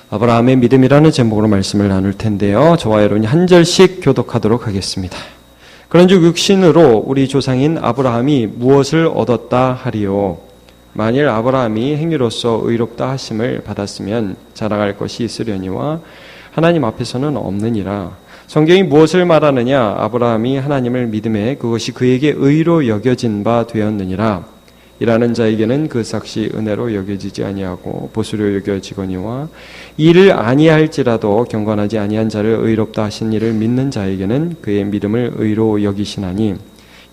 아브라함의 믿음이라는 제목으로 말씀을 나눌 텐데요. 저와 여러분이 한 절씩 교독하도록 하겠습니다. 그런즉 육신으로 우리 조상인 아브라함이 무엇을 얻었다 하리요? 만일 아브라함이 행위로서 의롭다 하심을 받았으면 자랑할 것이 있으려니와 하나님 앞에서는 없느니라. 성경이 무엇을 말하느냐? 아브라함이 하나님을 믿음에 그것이 그에게 의로 여겨진 바 되었느니라. 일하는 자에게는 그 삭시 은혜로 여겨지지 아니하고 보수로 여겨지거니와 이를 아니할지라도 경건하지 아니한 자를 의롭다 하신 이를 믿는 자에게는 그의 믿음을 의로 여기시나니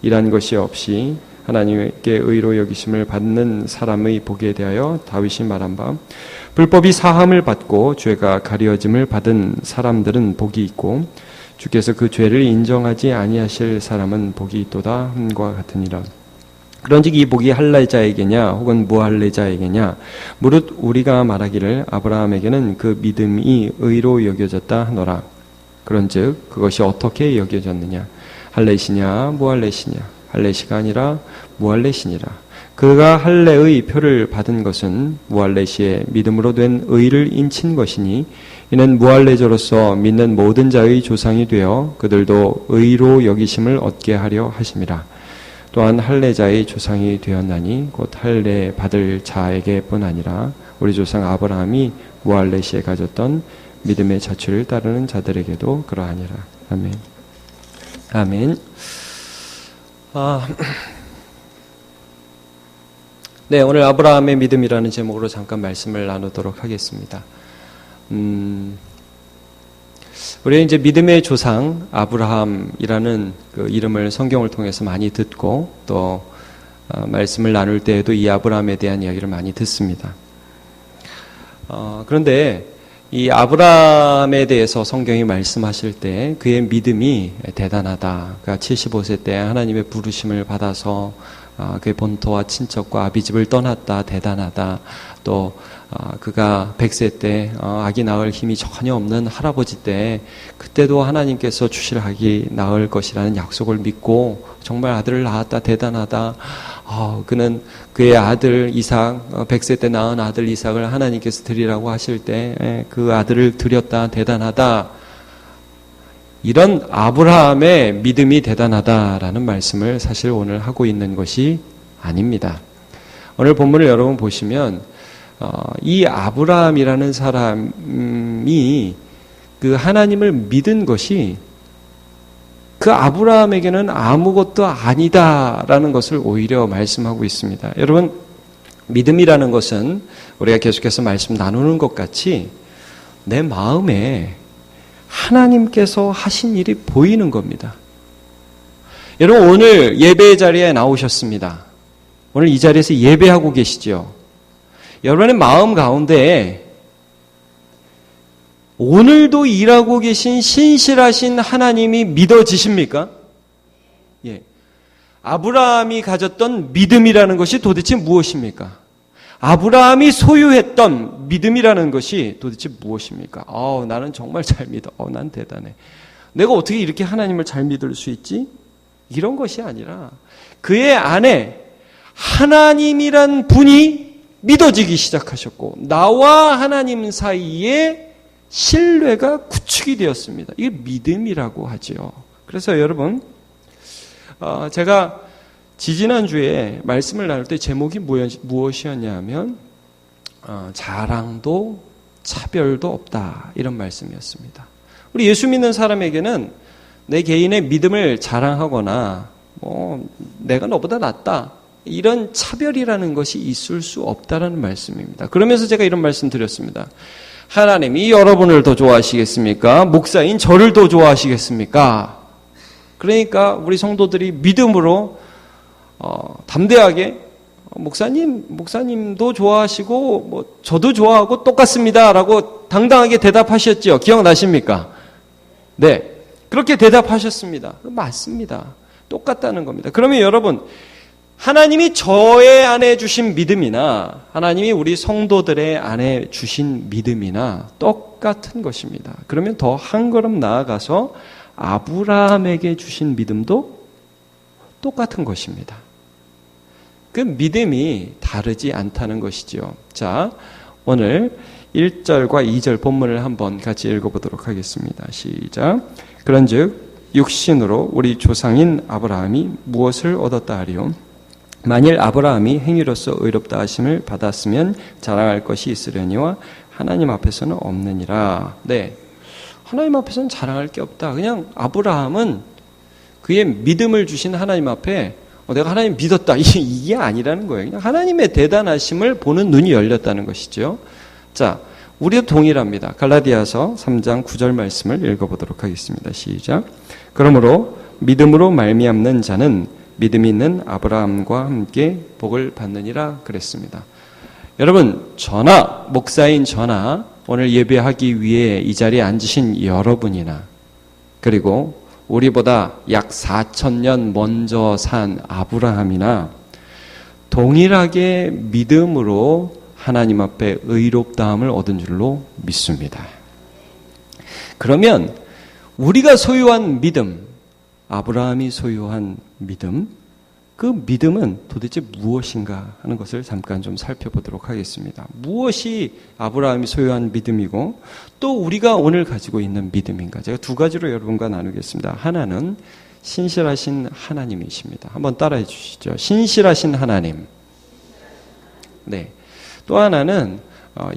일한 것이 없이 하나님께 의로 여기심을 받는 사람의 복에 대하여 다윗이 말한 바 불법이 사함을 받고 죄가 가려짐을 받은 사람들은 복이 있고 주께서 그 죄를 인정하지 아니하실 사람은 복이 있도다 함과 같으니라. 그런즉 이 복이 할례자에게냐 혹은 무할례자에게냐 무릇 우리가 말하기를 아브라함에게는 그 믿음이 의로 여겨졌다 하노라. 그런즉 그것이 어떻게 여겨졌느냐? 할례시냐 무할례시냐? 할례시가 아니라 무할례시니라. 그가 할례의 표를 받은 것은 무할례시의 믿음으로 된 의를 인친 것이니 이는 무할례자로서 믿는 모든 자의 조상이 되어 그들도 의로 여기심을 얻게 하려 하심이라. 또한 할례자의 조상이 되었나니 곧 할례 받을 자에게뿐 아니라 우리 조상 아브라함이 무할례시에 가졌던 믿음의 자취를 따르는 자들에게도 그러하니라. 아멘. 아멘. 네, 오늘 아브라함의 믿음이라는 제목으로 잠깐 말씀을 나누도록 하겠습니다. 우리 이제 믿음의 조상 아브라함이라는 그 이름을 성경을 통해서 많이 듣고 또 말씀을 나눌 때에도 이 아브라함에 대한 이야기를 많이 듣습니다. 그런데 이 아브라함에 대해서 성경이 말씀하실 때 그의 믿음이 대단하다. 그러니까 75세 때 하나님의 부르심을 받아서 그의 본토와 친척과 아비집을 떠났다. 대단하다. 또 그가 100세 때 아기 낳을 힘이 전혀 없는 할아버지 때 그때도 하나님께서 주실 아기 낳을 것이라는 약속을 믿고 정말 아들을 낳았다. 대단하다. 그는 그의 아들 이삭 100세 때 낳은 아들 이삭을 하나님께서 드리라고 하실 때 그 아들을 드렸다. 대단하다. 이런 아브라함의 믿음이 대단하다라는 말씀을 사실 오늘 하고 있는 것이 아닙니다. 오늘 본문을 여러분 보시면 이 아브라함이라는 사람이 그 하나님을 믿은 것이 그 아브라함에게는 아무것도 아니다라는 것을 오히려 말씀하고 있습니다. 여러분, 믿음이라는 것은 우리가 계속해서 말씀 나누는 것 같이 내 마음에 하나님께서 하신 일이 보이는 겁니다. 여러분, 오늘 예배 자리에 나오셨습니다. 오늘 이 자리에서 예배하고 계시죠? 여러분의 마음 가운데 오늘도 일하고 계신 신실하신 하나님이 믿어지십니까? 예. 아브라함이 가졌던 믿음이라는 것이 도대체 무엇입니까? 아브라함이 소유했던 믿음이라는 것이 도대체 무엇입니까? 나는 정말 잘 믿어. 난 대단해. 내가 어떻게 이렇게 하나님을 잘 믿을 수 있지? 이런 것이 아니라 그의 안에 하나님이란 분이 믿어지기 시작하셨고 나와 하나님 사이에 신뢰가 구축이 되었습니다. 이게 믿음이라고 하죠. 그래서 여러분, 제가 지지난주에 말씀을 나눌 때 제목이 무엇이었냐 하면 자랑도 차별도 없다 이런 말씀이었습니다. 우리 예수 믿는 사람에게는 내 개인의 믿음을 자랑하거나 내가 너보다 낫다 이런 차별이라는 것이 있을 수 없다라는 말씀입니다. 그러면서 제가 이런 말씀 드렸습니다. 하나님이 여러분을 더 좋아하시겠습니까? 목사인 저를 더 좋아하시겠습니까? 그러니까 우리 성도들이 믿음으로 담대하게 목사님도 좋아하시고 저도 좋아하고 똑같습니다라고 당당하게 대답하셨죠. 기억나십니까? 네, 그렇게 대답하셨습니다. 맞습니다. 똑같다는 겁니다. 그러면 여러분, 하나님이 저의 안에 주신 믿음이나 하나님이 우리 성도들의 안에 주신 믿음이나 똑같은 것입니다. 그러면 더 한 걸음 나아가서 아브라함에게 주신 믿음도 똑같은 것입니다. 그 믿음이 다르지 않다는 것이죠. 자, 오늘 1절과 2절 본문을 한번 같이 읽어보도록 하겠습니다. 시작. 그런즉 육신으로 우리 조상인 아브라함이 무엇을 얻었다 하리요? 만일 아브라함이 행위로서 의롭다 하심을 받았으면 자랑할 것이 있으려니와 하나님 앞에서는 없느니라. 네, 하나님 앞에서는 자랑할 게 없다. 그냥 아브라함은 그의 믿음을 주신 하나님 앞에 내가 하나님 믿었다, 이게 아니라는 거예요. 그냥 하나님의 대단하심을 보는 눈이 열렸다는 것이죠. 자, 우리도 동일합니다. 갈라디아서 3장 9절 말씀을 읽어보도록 하겠습니다. 시작. 그러므로 믿음으로 말미암는 자는 믿음이 있는 아브라함과 함께 복을 받느니라 그랬습니다. 여러분, 저나 목사인 저나 오늘 예배하기 위해 이 자리에 앉으신 여러분이나 그리고 우리보다 약 4,000년 먼저 산 아브라함이나 동일하게 믿음으로 하나님 앞에 의롭다함을 얻은 줄로 믿습니다. 그러면 우리가 소유한 믿음, 아브라함이 소유한 믿음, 그 믿음은 도대체 무엇인가 하는 것을 잠깐 좀 살펴보도록 하겠습니다. 무엇이 아브라함이 소유한 믿음이고 또 우리가 오늘 가지고 있는 믿음인가? 제가 두 가지로 여러분과 나누겠습니다. 하나는 신실하신 하나님이십니다. 한번 따라해 주시죠. 신실하신 하나님. 네. 또 하나는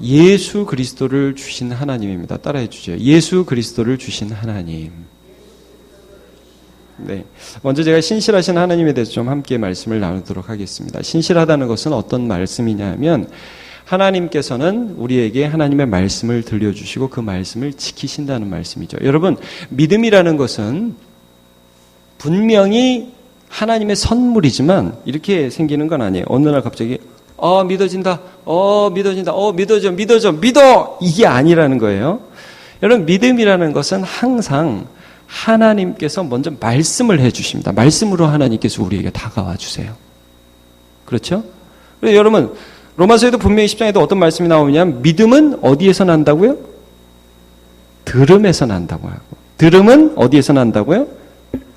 예수 그리스도를 주신 하나님입니다. 따라해 주죠. 예수 그리스도를 주신 하나님. 네. 먼저 제가 신실하신 하나님에 대해서 좀 함께 말씀을 나누도록 하겠습니다. 신실하다는 것은 어떤 말씀이냐 하면 하나님께서는 우리에게 하나님의 말씀을 들려주시고 그 말씀을 지키신다는 말씀이죠. 여러분, 믿음이라는 것은 분명히 하나님의 선물이지만 이렇게 생기는 건 아니에요. 어느 날 갑자기 믿어진다. 믿어진다. 믿어. 이게 아니라는 거예요. 여러분, 믿음이라는 것은 항상 하나님께서 먼저 말씀을 해주십니다. 말씀으로 하나님께서 우리에게 다가와 주세요. 그렇죠? 그래서 여러분, 로마서에도 분명히 10장에도 어떤 말씀이 나오냐면 믿음은 어디에서 난다고요? 들음에서 난다고 하고. 들음은 어디에서 난다고요?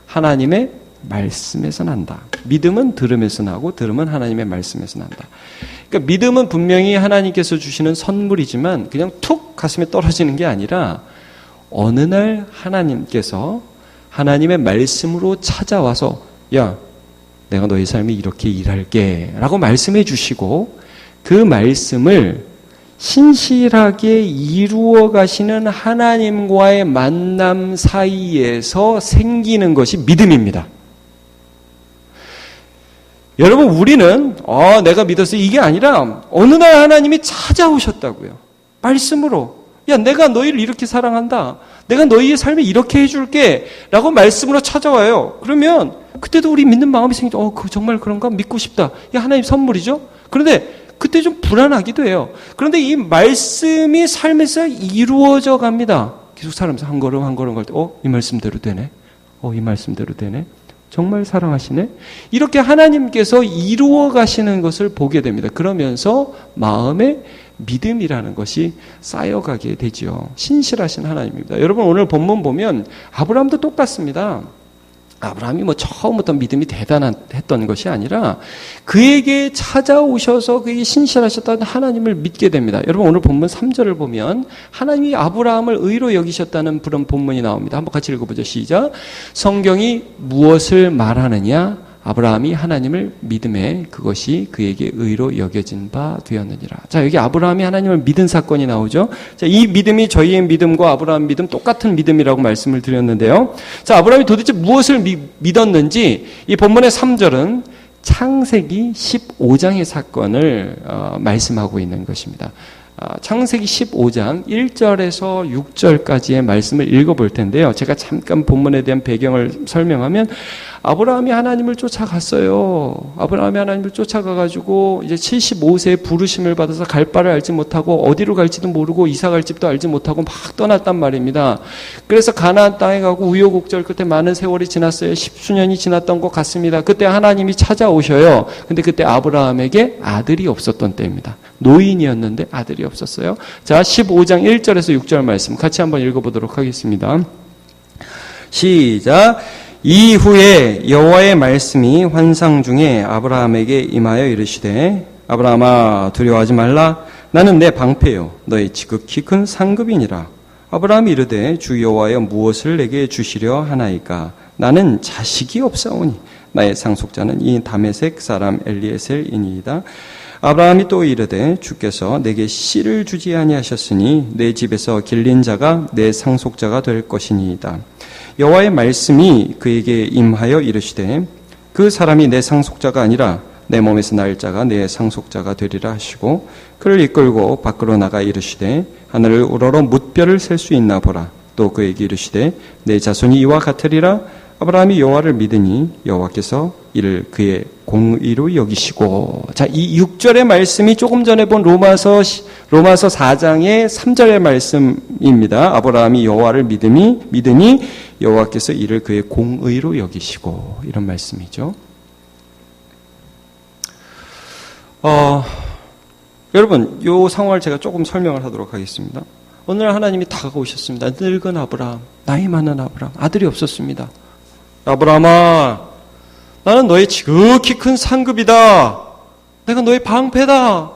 하나님의 말씀에서 난다. 믿음은 들음에서 나고 들음은 하나님의 말씀에서 난다. 그러니까 믿음은 분명히 하나님께서 주시는 선물이지만 그냥 툭 가슴에 떨어지는 게 아니라 어느 날 하나님께서 하나님의 말씀으로 찾아와서 야, 내가 너의 삶에 이렇게 일할게 라고 말씀해 주시고 그 말씀을 신실하게 이루어 가시는 하나님과의 만남 사이에서 생기는 것이 믿음입니다. 여러분, 우리는 내가 믿었어요 이게 아니라 어느 날 하나님이 찾아오셨다고요. 말씀으로. 야, 내가 너희를 이렇게 사랑한다. 내가 너희의 삶에 이렇게 해줄게. 라고 말씀으로 찾아와요. 그러면 그때도 우리 믿는 마음이 생기죠. 정말 그런가? 믿고 싶다. 야, 하나님 선물이죠? 그런데 그때 좀 불안하기도 해요. 그런데 이 말씀이 삶에서 이루어져 갑니다. 계속 살면서 한 걸음 한 걸음 갈 때, 이 말씀대로 되네. 이 말씀대로 되네. 정말 사랑하시네. 이렇게 하나님께서 이루어 가시는 것을 보게 됩니다. 그러면서 마음에 믿음이라는 것이 쌓여가게 되죠. 신실하신 하나님입니다. 여러분, 오늘 본문 보면 아브라함도 똑같습니다. 아브라함이 처음부터 믿음이 대단했던 것이 아니라 그에게 찾아오셔서 그에게 신실하셨다는 하나님을 믿게 됩니다. 여러분, 오늘 본문 3절을 보면 하나님이 아브라함을 의로 여기셨다는 그런 본문이 나옵니다. 한번 같이 읽어보죠. 시작. 성경이 무엇을 말하느냐? 아브라함이 하나님을 믿음에 그것이 그에게 의로 여겨진 바 되었느니라. 자, 여기 아브라함이 하나님을 믿은 사건이 나오죠. 자, 이 믿음이 저희의 믿음과 아브라함 믿음 똑같은 믿음이라고 말씀을 드렸는데요. 자, 아브라함이 도대체 무엇을 믿었는지 이 본문의 3절은 창세기 15장의 사건을 말씀하고 있는 것입니다. 창세기 15장 1절에서 6절까지의 말씀을 읽어볼 텐데요. 제가 잠깐 본문에 대한 배경을 설명하면 아브라함이 하나님을 쫓아갔어요. 아브라함이 하나님을 쫓아가가지고 이제 75세에 부르심을 받아서 갈 바를 알지 못하고 어디로 갈지도 모르고 이사 갈 집도 알지 못하고 막 떠났단 말입니다. 그래서 가나안 땅에 가고 우여곡절 끝에 많은 세월이 지났어요. 10수년이 지났던 것 같습니다. 그때 하나님이 찾아오셔요. 근데 그때 아브라함에게 아들이 없었던 때입니다. 노인이었는데 아들이 없었어요. 자, 15장 1절에서 6절 말씀 같이 한번 읽어보도록 하겠습니다. 시작. 이후에 여호와의 말씀이 환상 중에 아브라함에게 임하여 이르시되 아브라함아 두려워하지 말라. 나는 내 방패요 너의 지극히 큰 상급이니라. 아브라함이 이르되 주 여호와여 무엇을 내게 주시려 하나이까. 나는 자식이 없사오니 나의 상속자는 이 다메섹 사람 엘리에셀이니이다. 아브라함이 또 이르되 주께서 내게 씨를 주지 아니하셨으니 내 집에서 길린 자가 내 상속자가 될 것이니이다. 여호와의 말씀이 그에게 임하여 이르시되 그 사람이 내 상속자가 아니라 내 몸에서 날 자가 내 상속자가 되리라 하시고 그를 이끌고 밖으로 나가 이르시되 하늘을 우러러 뭇별을 셀 수 있나 보라. 또 그에게 이르시되 내 자손이 이와 같으리라. 아브라함이 여호와를 믿으니 여호와께서 이를 그의 공의로 여기시고. 자, 이 6절의 말씀이 조금 전에 본 로마서 4장의 3절의 말씀입니다. 아브라함이 여호와를 믿으니 여호와께서 이를 그의 공의로 여기시고, 이런 말씀이죠. 여러분, 이 상황을 제가 조금 설명을 하도록 하겠습니다. 어느 날 하나님이 다가오셨습니다. 늙은 아브라함, 나이 많은 아브라함, 아들이 없었습니다. 아브라함아, 나는 너의 지극히 큰 상급이다. 내가 너의 방패다.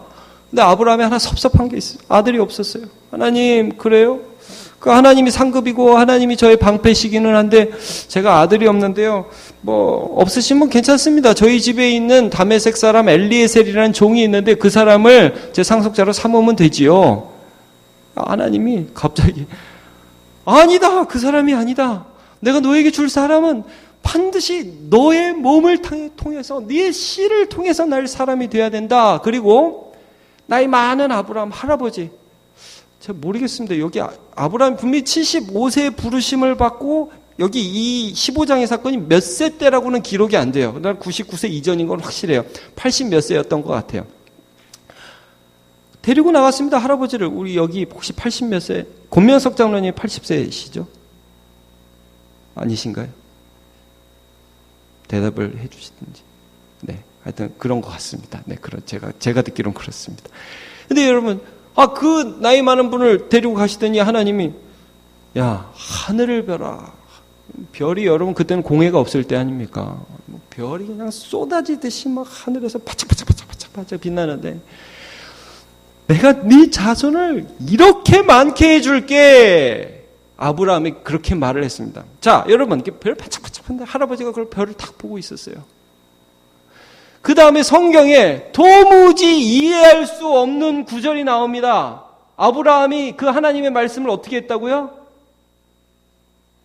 근데 아브라함이 하나 섭섭한 게 있어요. 아들이 없었어요. 하나님, 그래요? 그 하나님이 상급이고 하나님이 저의 방패시기는 한데 제가 아들이 없는데요. 뭐 없으시면 괜찮습니다. 저희 집에 있는 다메섹 사람 엘리에셀이라는 종이 있는데 그 사람을 제 상속자로 삼으면 되지요. 하나님이 갑자기 아니다. 그 사람이 아니다. 내가 너에게 줄 사람은 반드시 너의 몸을 통해서 네 씨를 통해서 날 사람이 돼야 된다. 그리고 나이 많은 아브라함 할아버지, 제가 모르겠습니다. 여기 아브라함 분명히 75세의 부르심을 받고 여기 이 15장의 사건이 몇 세 때라고는 기록이 안 돼요. 난 99세 이전인 건 확실해요. 80 몇 세였던 것 같아요. 데리고 나갔습니다. 할아버지를. 우리 여기 혹시 80 몇 세? 권명석 장로님 80세시죠? 아니신가요? 대답을 해 주시든지. 네. 하여튼 그런 것 같습니다. 네. 제가 듣기로는 그렇습니다. 근데 여러분, 그 나이 많은 분을 데리고 가시더니 하나님이, 야, 하늘을 벼라. 별이 여러분 그때는 공해가 없을 때 아닙니까? 별이 그냥 쏟아지듯이 막 하늘에서 바짝바짝 빛나는데, 내가 네 자손을 이렇게 많게 해줄게. 아브라함이 그렇게 말을 했습니다. 자, 여러분, 별 바짝바짝한데 할아버지가 그걸 별을 딱 보고 있었어요. 그 다음에 성경에 도무지 이해할 수 없는 구절이 나옵니다. 아브라함이 그 하나님의 말씀을 어떻게 했다고요?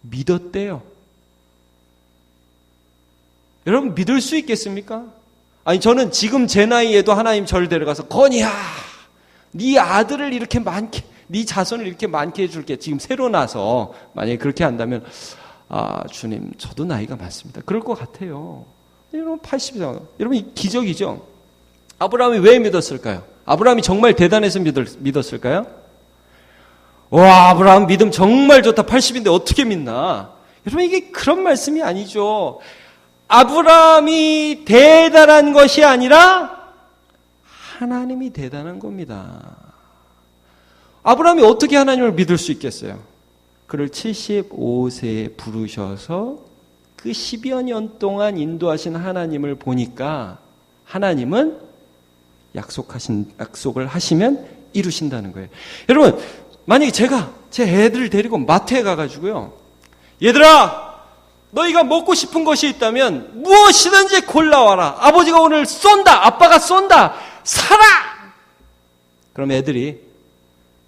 믿었대요. 여러분, 믿을 수 있겠습니까? 아니, 저는 지금 제 나이에도 하나님 저를 데려가서 건이야, 네 아들을 이렇게 많게, 네 자손을 이렇게 많게 해줄게. 지금 새로 나서 만약에 그렇게 한다면, 주님, 저도 나이가 많습니다. 그럴 것 같아요. 여러분, 80이잖아요. 여러분, 이 기적이죠? 아브라함이 왜 믿었을까요? 아브라함이 정말 대단해서 믿었을까요? 와, 아브라함 믿음 정말 좋다. 80인데 어떻게 믿나? 여러분, 이게 그런 말씀이 아니죠. 아브라함이 대단한 것이 아니라 하나님이 대단한 겁니다. 아브라함이 어떻게 하나님을 믿을 수 있겠어요? 그를 75세에 부르셔서 그 10여 년 동안 인도하신 하나님을 보니까 하나님은 약속을 하시면 이루신다는 거예요. 여러분, 만약에 제가 제 애들을 데리고 마트에 가가지고요, 얘들아, 너희가 먹고 싶은 것이 있다면 무엇이든지 골라와라. 아버지가 오늘 쏜다. 아빠가 쏜다. 사라. 그럼 애들이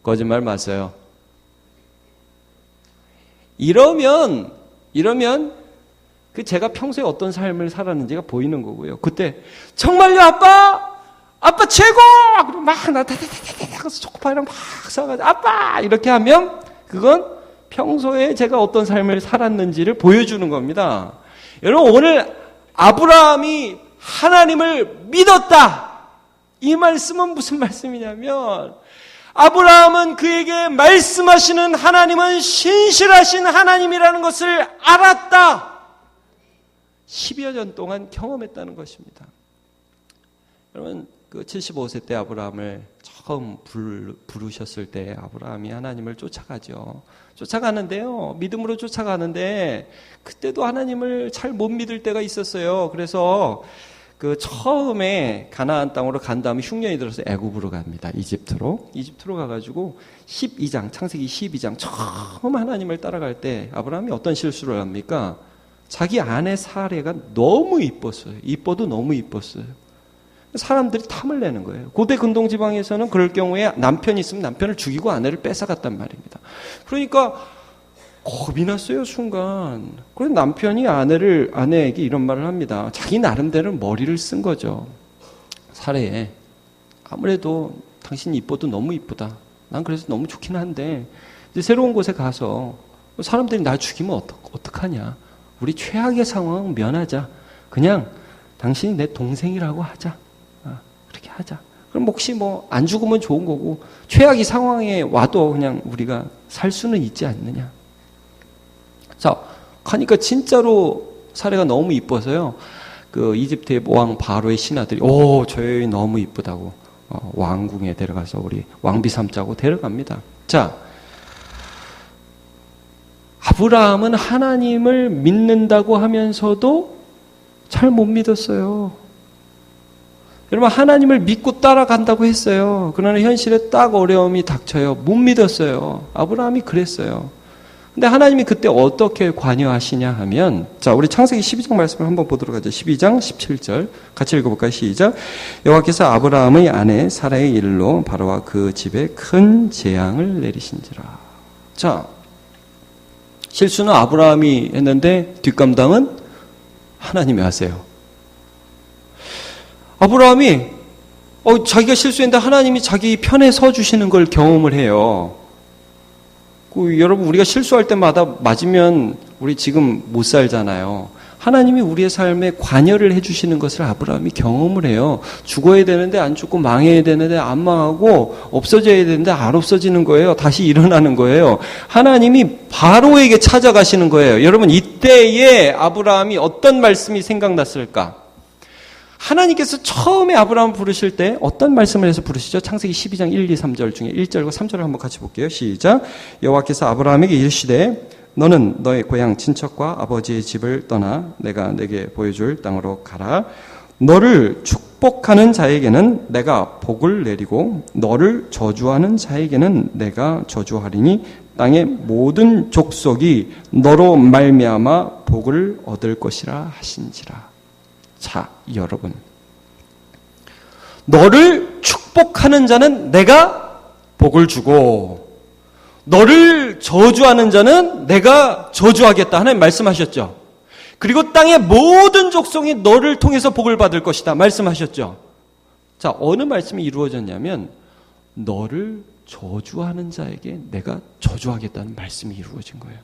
거짓말 마세요. 이러면 제가 평소에 어떤 삶을 살았는지가 보이는 거고요. 그때 정말요, 아빠 최고! 그리고 막 가서 초코파이랑 막 사가지고 아빠! 이렇게 하면 그건 평소에 제가 어떤 삶을 살았는지를 보여주는 겁니다. 여러분, 오늘 아브라함이 하나님을 믿었다. 이 말씀은 무슨 말씀이냐면, 아브라함은 그에게 말씀하시는 하나님은 신실하신 하나님이라는 것을 알았다. 10여 년 동안 경험했다는 것입니다. 여러분, 그 75세 때 아브라함을 처음 부르셨을 때 아브라함이 하나님을 쫓아가죠. 쫓아가는데요, 믿음으로 쫓아가는데 그때도 하나님을 잘 못 믿을 때가 있었어요. 그래서 그 처음에 가나안 땅으로 간 다음에 흉년이 들어서 애굽으로 갑니다. 이집트로 가가지고 12장, 창세기 12장 처음 하나님을 따라갈 때 아브라함이 어떤 실수를 합니까? 자기 아내 사레가 너무 이뻤어요. 이뻐도 너무 이뻤어요. 사람들이 탐을 내는 거예요. 고대 근동지방에서는 그럴 경우에 남편이 있으면 남편을 죽이고 아내를 뺏어갔단 말입니다. 그러니까 겁이 났어요, 순간. 그래서 남편이 아내에게 이런 말을 합니다. 자기 나름대로 머리를 쓴 거죠. 사례에. 아무래도 당신이 이뻐도 너무 이쁘다. 난 그래서 너무 좋긴 한데, 이제 새로운 곳에 가서 사람들이 날 죽이면 어떡하냐. 우리 최악의 상황은 면하자. 그냥 당신이 내 동생이라고 하자. 그렇게 하자. 그럼 혹시 안 죽으면 좋은 거고, 최악의 상황에 와도 그냥 우리가 살 수는 있지 않느냐. 자, 가니까 진짜로 사례가 너무 이뻐서요. 그 이집트의 왕 바로의 신하들이 저 여인 너무 이쁘다고 왕궁에 데려가서 우리 왕비 삼자고 데려갑니다. 자, 아브라함은 하나님을 믿는다고 하면서도 잘 못 믿었어요. 여러분, 하나님을 믿고 따라간다고 했어요. 그러나 현실에 딱 어려움이 닥쳐요. 못 믿었어요. 아브라함이 그랬어요. 근데 하나님이 그때 어떻게 관여하시냐 하면, 자, 우리 창세기 12장 말씀을 한번 보도록 하죠. 12장 17절 같이 읽어볼까요? 시작. 여호와께서 아브라함의 아내 사라의 일로 바로와 그 집에 큰 재앙을 내리신지라. 자, 실수는 아브라함이 했는데 뒷감당은 하나님이 하세요. 아브라함이 자기가 실수했는데 하나님이 자기 편에 서주시는 걸 경험을 해요. 여러분, 우리가 실수할 때마다 맞으면 우리 지금 못 살잖아요. 하나님이 우리의 삶에 관여를 해주시는 것을 아브라함이 경험을 해요. 죽어야 되는데 안 죽고 망해야 되는데 안 망하고 없어져야 되는데 안 없어지는 거예요. 다시 일어나는 거예요. 하나님이 바로에게 찾아가시는 거예요. 여러분, 이때에 아브라함이 어떤 말씀이 생각났을까? 하나님께서 처음에 아브라함을 부르실 때 어떤 말씀을 해서 부르시죠? 창세기 12장 1, 2, 3절 중에 1절과 3절을 한번 같이 볼게요. 시작. 여호와께서 아브라함에게 이르시되 너는 너의 고향 친척과 아버지의 집을 떠나 내가 내게 보여줄 땅으로 가라. 너를 축복하는 자에게는 내가 복을 내리고 너를 저주하는 자에게는 내가 저주하리니 땅의 모든 족속이 너로 말미암아 복을 얻을 것이라 하신지라. 자, 여러분, 너를 축복하는 자는 내가 복을 주고 너를 저주하는 자는 내가 저주하겠다. 하나님 말씀하셨죠. 그리고 땅의 모든 족속이 너를 통해서 복을 받을 것이다. 말씀하셨죠. 자, 어느 말씀이 이루어졌냐면 너를 저주하는 자에게 내가 저주하겠다는 말씀이 이루어진 거예요.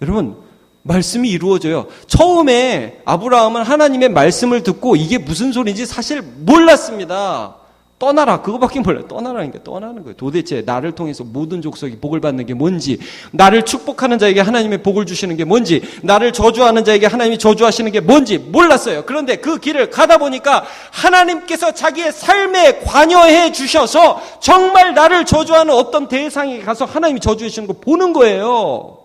여러분, 말씀이 이루어져요. 처음에 아브라함은 하나님의 말씀을 듣고 이게 무슨 소리인지 사실 몰랐습니다. 떠나라, 그거밖에 몰라요. 떠나라니까 떠나는 거예요. 도대체 나를 통해서 모든 족속이 복을 받는 게 뭔지, 나를 축복하는 자에게 하나님의 복을 주시는 게 뭔지, 나를 저주하는 자에게 하나님이 저주하시는 게 뭔지 몰랐어요. 그런데 그 길을 가다 보니까 하나님께서 자기의 삶에 관여해 주셔서 정말 나를 저주하는 어떤 대상에 가서 하나님이 저주해 주시는 걸 보는 거예요.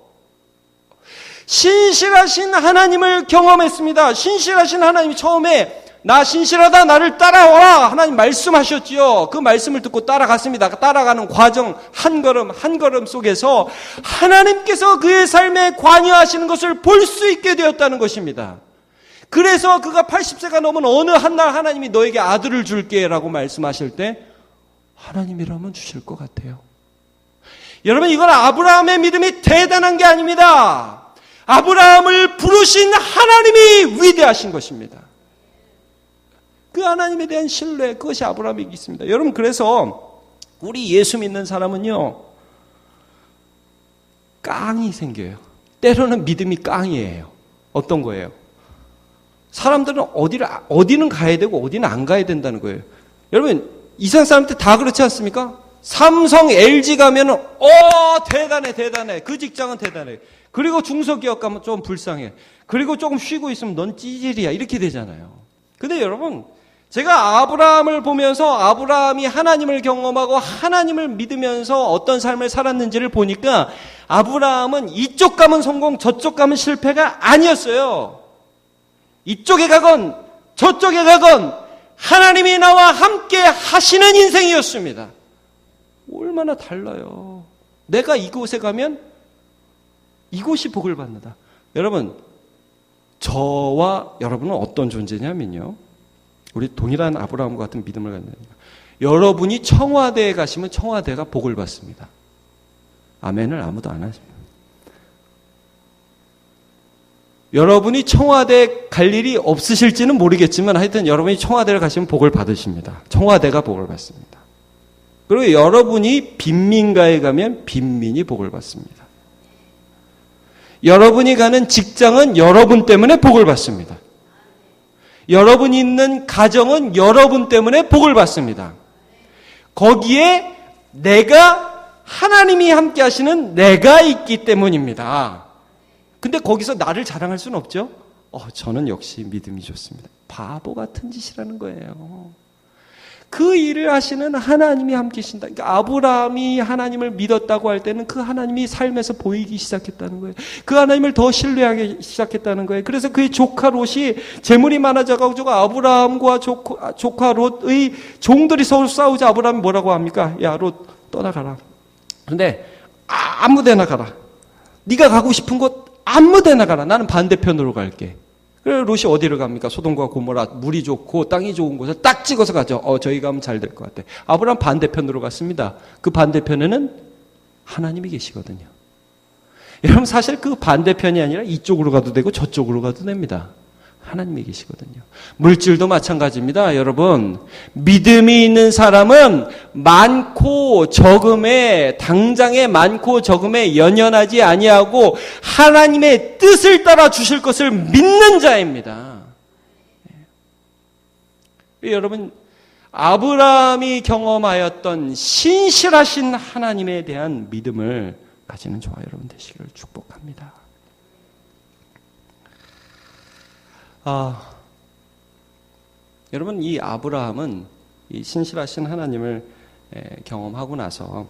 신실하신 하나님을 경험했습니다. 신실하신 하나님이 처음에 나 신실하다, 나를 따라와라 하나님 말씀하셨지요. 그 말씀을 듣고 따라갔습니다. 따라가는 과정 한 걸음 한 걸음 속에서 하나님께서 그의 삶에 관여하시는 것을 볼 수 있게 되었다는 것입니다. 그래서 그가 80세가 넘은 어느 한날 하나님이 너에게 아들을 줄게 라고 말씀하실 때 하나님이라면 주실 것 같아요. 여러분, 이건 아브라함의 믿음이 대단한 게 아닙니다. 아브라함을 부르신 하나님이 위대하신 것입니다. 그 하나님에 대한 신뢰, 그것이 아브라함이 있습니다. 여러분, 그래서 우리 예수 믿는 사람은요, 깡이 생겨요. 때로는 믿음이 깡이에요. 어떤 거예요? 사람들은 어디는 가야 되고 어디는 안 가야 된다는 거예요. 여러분, 이상 사람들 다 그렇지 않습니까? 삼성, LG 가면은 대단해. 그 직장은 대단해. 그리고 중소기업 가면 좀 불쌍해. 그리고 조금 쉬고 있으면 넌 찌질이야. 이렇게 되잖아요. 근데 여러분, 제가 아브라함을 보면서 아브라함이 하나님을 경험하고 하나님을 믿으면서 어떤 삶을 살았는지를 보니까 아브라함은 이쪽 가면 성공, 저쪽 가면 실패가 아니었어요. 이쪽에 가건 저쪽에 가건 하나님이 나와 함께 하시는 인생이었습니다. 얼마나 달라요. 내가 이곳에 가면 이곳이 복을 받는다. 여러분, 저와 여러분은 어떤 존재냐면요, 우리 동일한 아브라함과 같은 믿음을 갖는 거예요. 여러분이 청와대에 가시면 청와대가 복을 받습니다. 아멘을 아무도 안 하십니다. 여러분이 청와대 갈 일이 없으실지는 모르겠지만 하여튼 여러분이 청와대를 가시면 복을 받으십니다. 청와대가 복을 받습니다. 그리고 여러분이 빈민가에 가면 빈민이 복을 받습니다. 여러분이 가는 직장은 여러분 때문에 복을 받습니다. 여러분이 있는 가정은 여러분 때문에 복을 받습니다. 거기에 하나님이 함께 하시는 내가 있기 때문입니다. 근데 거기서 나를 자랑할 수는 없죠. 저는 역시 믿음이 좋습니다. 바보 같은 짓이라는 거예요. 그 일을 하시는 하나님이 함께 계신다. 그러니까 아브라함이 하나님을 믿었다고 할 때는 그 하나님이 삶에서 보이기 시작했다는 거예요. 그 하나님을 더 신뢰하기 시작했다는 거예요. 그래서 그의 조카 롯이 재물이 많아져가지고 아브라함과 조카 롯의 종들이 서로 싸우자 아브라함이 뭐라고 합니까? 야, 롯 떠나가라. 그런데 아무 데나 가라. 네가 가고 싶은 곳 아무 데나 가라. 나는 반대편으로 갈게. 그래서 롯이 어디를 갑니까? 소돔과 고모라, 물이 좋고 땅이 좋은 곳을 딱 찍어서 가죠. 저희 가면 잘 될 것 같아. 아브라함 반대편으로 갔습니다. 그 반대편에는 하나님이 계시거든요. 여러분, 사실 그 반대편이 아니라 이쪽으로 가도 되고 저쪽으로 가도 됩니다. 하나님이 계시거든요. 물질도 마찬가지입니다. 여러분, 믿음이 있는 사람은 많고 적음에, 당장에 많고 적음에 연연하지 아니하고 하나님의 뜻을 따라 주실 것을 믿는 자입니다. 여러분, 아브라함이 경험하였던 신실하신 하나님에 대한 믿음을 가지는 저와 여러분 되시기를 축복합니다. 여러분, 이 아브라함은 이 신실하신 하나님을 경험하고 나서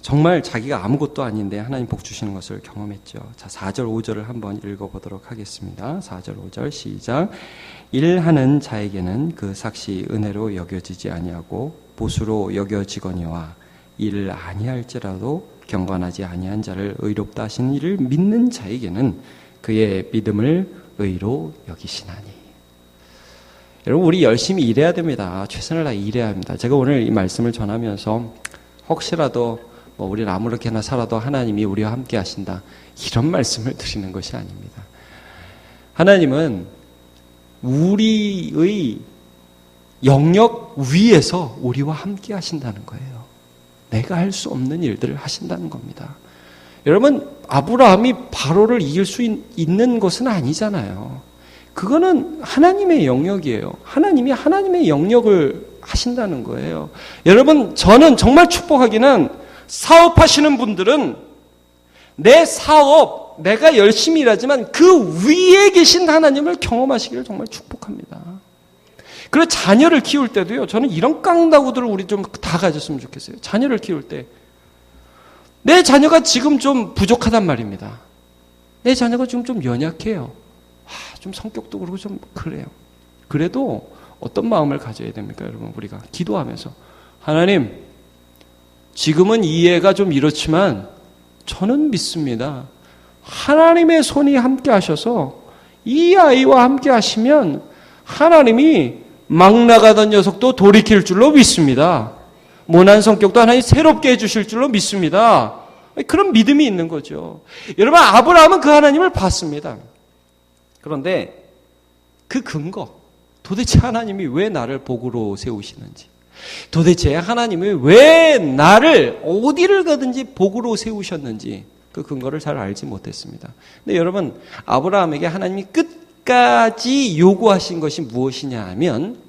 정말 자기가 아무것도 아닌데 하나님 복 주시는 것을 경험했죠. 자, 4절 5절을 한번 읽어보도록 하겠습니다. 4절 5절 시작. 일하는 자에게는 그 삭시 은혜로 여겨지지 아니하고 보수로 여겨지거니와 일을 아니할지라도 경건하지 아니한 자를 의롭다 하시는 이를 믿는 자에게는 그의 믿음을 의로 여기시나니. 여러분, 우리 열심히 일해야 됩니다. 최선을 다해 일해야 합니다. 제가 오늘 이 말씀을 전하면서 혹시라도 우리는 아무렇게나 살아도 하나님이 우리와 함께 하신다, 이런 말씀을 드리는 것이 아닙니다. 하나님은 우리의 영역 위에서 우리와 함께 하신다는 거예요. 내가 할 수 없는 일들을 하신다는 겁니다. 여러분, 아브라함이 바로를 이길 수 있는 것은 아니잖아요. 그거는 하나님의 영역이에요. 하나님이 하나님의 영역을 하신다는 거예요. 여러분, 저는 정말 축복하기는 사업하시는 분들은 내 사업, 내가 열심히 일하지만 그 위에 계신 하나님을 경험하시기를 정말 축복합니다. 그리고 자녀를 키울 때도요, 저는 이런 깡다구들을 우리 좀 다 가졌으면 좋겠어요. 자녀를 키울 때 내 자녀가 지금 좀 부족하단 말입니다. 내 자녀가 지금 좀 연약해요. 좀 성격도 그렇고 좀 그래요. 그래도 어떤 마음을 가져야 됩니까, 여러분? 우리가 기도하면서 하나님, 지금은 이 애가 좀 이렇지만 저는 믿습니다. 하나님의 손이 함께 하셔서 이 아이와 함께 하시면 하나님이 막 나가던 녀석도 돌이킬 줄로 믿습니다. 모난 성격도 하나님 새롭게 해주실 줄로 믿습니다. 그런 믿음이 있는 거죠. 여러분, 아브라함은 그 하나님을 봤습니다. 그런데 그 근거, 도대체 하나님이 왜 나를 복으로 세우시는지, 도대체 하나님이 왜 나를 어디를 가든지 복으로 세우셨는지 그 근거를 잘 알지 못했습니다. 근데 여러분, 아브라함에게 하나님이 끝까지 요구하신 것이 무엇이냐 하면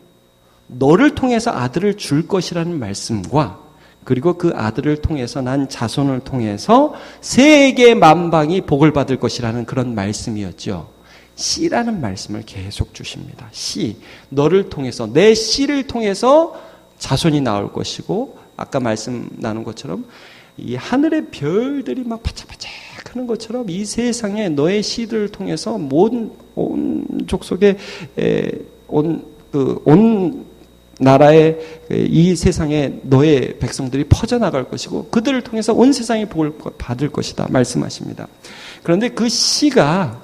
너를 통해서 아들을 줄 것이라는 말씀과 그리고 그 아들을 통해서 난 자손을 통해서 세계 만방이 복을 받을 것이라는 그런 말씀이었죠. 씨라는 말씀을 계속 주십니다. 씨, 너를 통해서, 내 씨를 통해서 자손이 나올 것이고, 아까 말씀 나눈 것처럼 이 하늘의 별들이 막 바짝바짝 하는 것처럼 이 세상에 너의 씨를 통해서 온 족속의 온 나라의 이 세상에 너의 백성들이 퍼져나갈 것이고 그들을 통해서 온 세상이 복을 받을 것이다 말씀하십니다. 그런데 그 씨가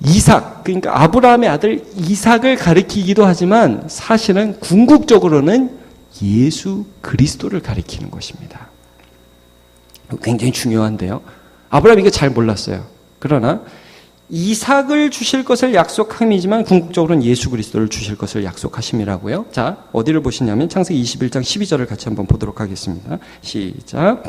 이삭, 그러니까 아브라함의 아들 이삭을 가리키기도 하지만 사실은 궁극적으로는 예수 그리스도를 가리키는 것입니다. 굉장히 중요한데요. 아브라함이 이거 잘 몰랐어요. 그러나 이삭을 주실 것을 약속함이지만 궁극적으로는 예수 그리스도를 주실 것을 약속하심이라고요. 자, 어디를 보시냐면 창세기 21장 12절을 같이 한번 보도록 하겠습니다. 시작.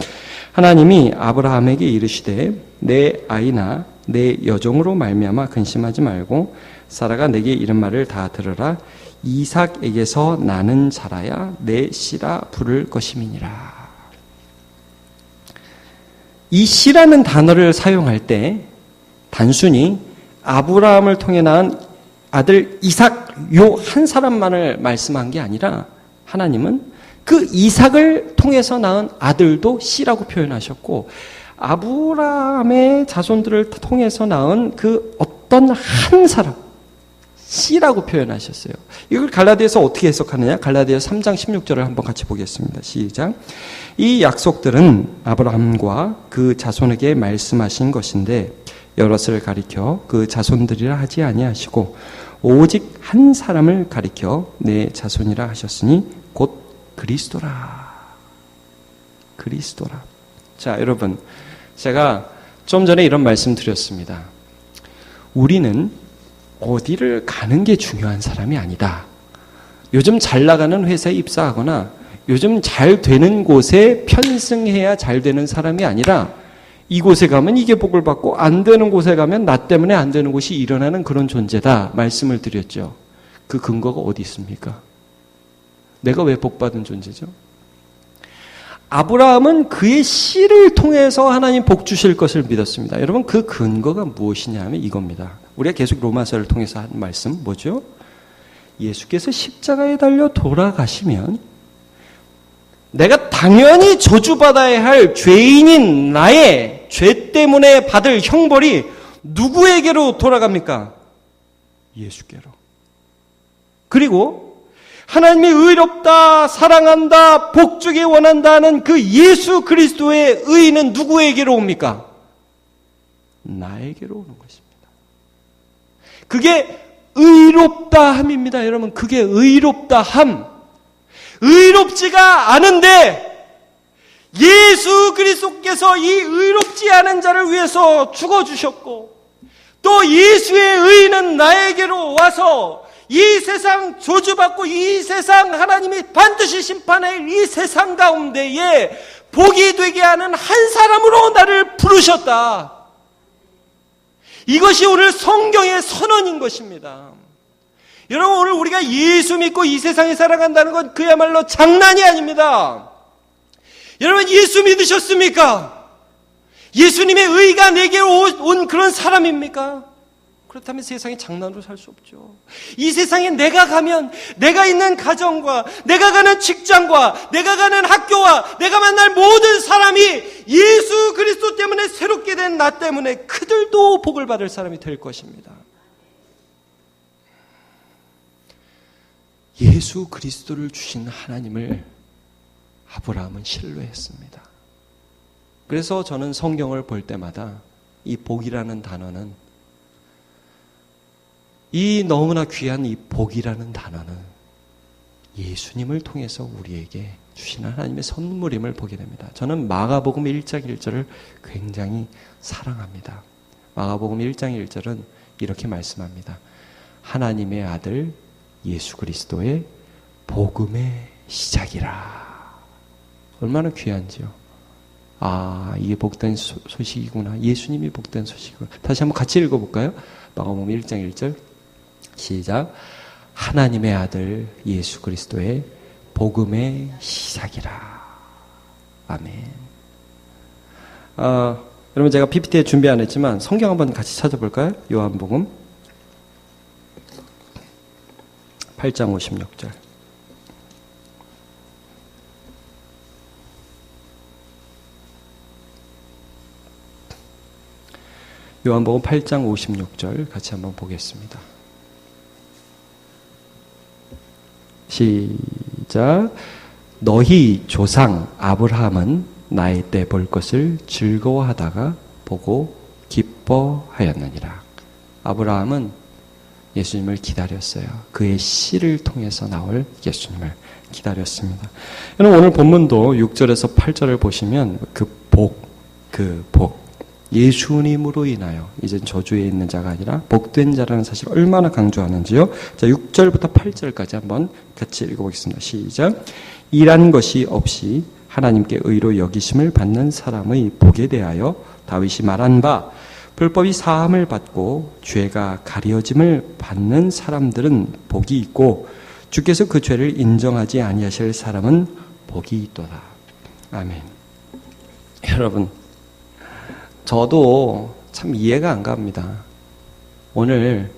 하나님이 아브라함에게 이르시되 내 아이나 내 여종으로 말미암아 근심하지 말고 사라가 내게 이른 말을 다 들으라. 이삭에게서 나는 자라야 내 씨라 부를 것임이니라. 이 씨라는 단어를 사용할 때 단순히 아브라함을 통해 낳은 아들 이삭 요 한 사람만을 말씀한 게 아니라 하나님은 그 이삭을 통해서 낳은 아들도 씨라고 표현하셨고 아브라함의 자손들을 통해서 낳은 그 어떤 한 사람 씨라고 표현하셨어요. 이걸 갈라디아서 어떻게 해석하느냐? 갈라디아 3장 16절을 한번 같이 보겠습니다. 시작. 이 약속들은 아브라함과 그 자손에게 말씀하신 것인데 여럿을 가리켜 그 자손들이라 하지 아니하시고 오직 한 사람을 가리켜 내 자손이라 하셨으니 곧 그리스도라. 그리스도라. 자, 여러분, 제가 좀 전에 이런 말씀 드렸습니다. 우리는 어디를 가는 게 중요한 사람이 아니다. 요즘 잘 나가는 회사에 입사하거나 요즘 잘 되는 곳에 편승해야 잘 되는 사람이 아니라 이곳에 가면 이게 복을 받고 안 되는 곳에 가면 나 때문에 안 되는 곳이 일어나는 그런 존재다 말씀을 드렸죠. 그 근거가 어디 있습니까? 내가 왜 복받은 존재죠? 아브라함은 그의 씨를 통해서 하나님 복 주실 것을 믿었습니다. 여러분 그 근거가 무엇이냐 하면 이겁니다. 우리가 계속 로마서를 통해서 한 말씀 뭐죠? 예수께서 십자가에 달려 돌아가시면 내가 당연히 저주받아야 할 죄인인 나의 죄 때문에 받을 형벌이 누구에게로 돌아갑니까? 예수께로. 그리고 하나님이 의롭다, 사랑한다, 복주기 원한다는 그 예수 그리스도의 의는 누구에게로 옵니까? 나에게로 오는 것입니다. 그게 의롭다함입니다. 여러분, 그게 의롭다함. 의롭지가 않은데 예수 그리스도께서 이 의롭지 않은 자를 위해서 죽어주셨고 또 예수의 의는 나에게로 와서 이 세상 저주받고 이 세상 하나님이 반드시 심판할 이 세상 가운데에 복이 되게 하는 한 사람으로 나를 부르셨다. 이것이 오늘 성경의 선언인 것입니다. 여러분 오늘 우리가 예수 믿고 이 세상에 살아간다는 건 그야말로 장난이 아닙니다. 여러분 예수 믿으셨습니까? 예수님의 의가 내게 온 그런 사람입니까? 그렇다면 세상에 장난으로 살 수 없죠. 이 세상에 내가 가면 내가 있는 가정과 내가 가는 직장과 내가 가는 학교와 내가 만날 모든 사람이 예수 그리스도 때문에 새롭게 된 나 때문에 그들도 복을 받을 사람이 될 것입니다. 예수 그리스도를 주신 하나님을 아브라함은 신뢰했습니다. 그래서 저는 성경을 볼 때마다 이 복이라는 단어는 이 너무나 귀한 이 복이라는 단어는 예수님을 통해서 우리에게 주신 하나님의 선물임을 보게 됩니다. 저는 마가복음 1장 1절을 굉장히 사랑합니다. 마가복음 1장 1절은 이렇게 말씀합니다. 하나님의 아들 예수 그리스도의 복음의 시작이라. 얼마나 귀한지요. 아, 이게 복된 소식이구나. 예수님이 복된 소식이구나. 다시 한번 같이 읽어볼까요? 마가복음 1장 1절 시작. 하나님의 아들 예수 그리스도의 복음의 시작이라. 아멘. 여러분 제가 PPT에 준비 안 했지만 성경 한번 같이 찾아볼까요? 요한복음 8장 56절. 요한복음 8장 56절 같이 한번 보겠습니다. 시작. 너희 조상 아브라함은 나의 때 볼 것을 즐거워하다가 보고 기뻐하였느니라. 아브라함은 예수님을 기다렸어요. 그의 씨를 통해서 나올 예수님을 기다렸습니다. 여러분 오늘 본문도 6절에서 8절을 보시면 그 복, 예수님으로 인하여 이젠 저주에 있는 자가 아니라 복된 자라는 사실을 얼마나 강조하는지요. 자, 6절부터 8절까지 한번 같이 읽어보겠습니다. 시작. 일한 것이 없이 하나님께 의로 여기심을 받는 사람의 복에 대하여 다윗이 말한 바, 불법이 사함을 받고 죄가 가려짐을 받는 사람들은 복이 있고 주께서 그 죄를 인정하지 아니하실 사람은 복이 있도다. 아멘. 여러분, 저도 참 이해가 안 갑니다. 오늘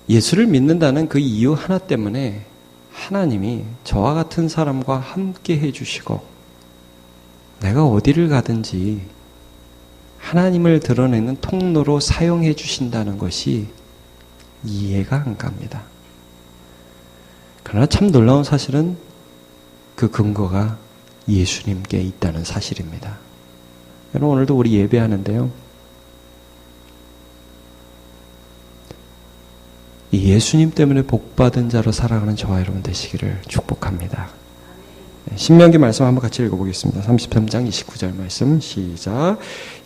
예수를 믿는다는 그 이유 하나 때문에 하나님이 저와 같은 사람과 함께 해주시고 내가 어디를 가든지 하나님을 드러내는 통로로 사용해 주신다는 것이 이해가 안 갑니다. 그러나 참 놀라운 사실은 그 근거가 예수님께 있다는 사실입니다. 여러분 오늘도 우리 예배하는데요. 이 예수님 때문에 복받은 자로 살아가는 저와 여러분 되시기를 축복합니다. 신명기 말씀 한번 같이 읽어보겠습니다. 33장 29절 말씀 시작.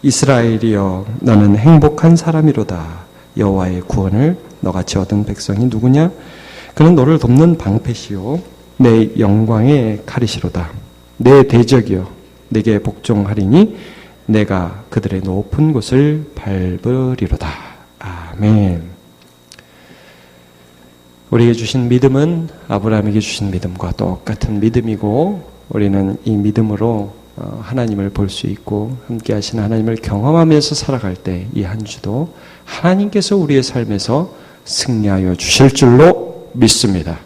이스라엘이여 너는 행복한 사람이로다. 여호와의 구원을 너같이 얻은 백성이 누구냐? 그는 너를 돕는 방패시요 내 영광의 칼이시로다. 내 대적이여 내게 복종하리니 내가 그들의 높은 곳을 밟으리로다. 아멘. 우리에게 주신 믿음은 아브라함에게 주신 믿음과 똑같은 믿음이고 우리는 이 믿음으로 하나님을 볼 수 있고 함께 하시는 하나님을 경험하면서 살아갈 때 이 한 주도 하나님께서 우리의 삶에서 승리하여 주실 줄로 믿습니다.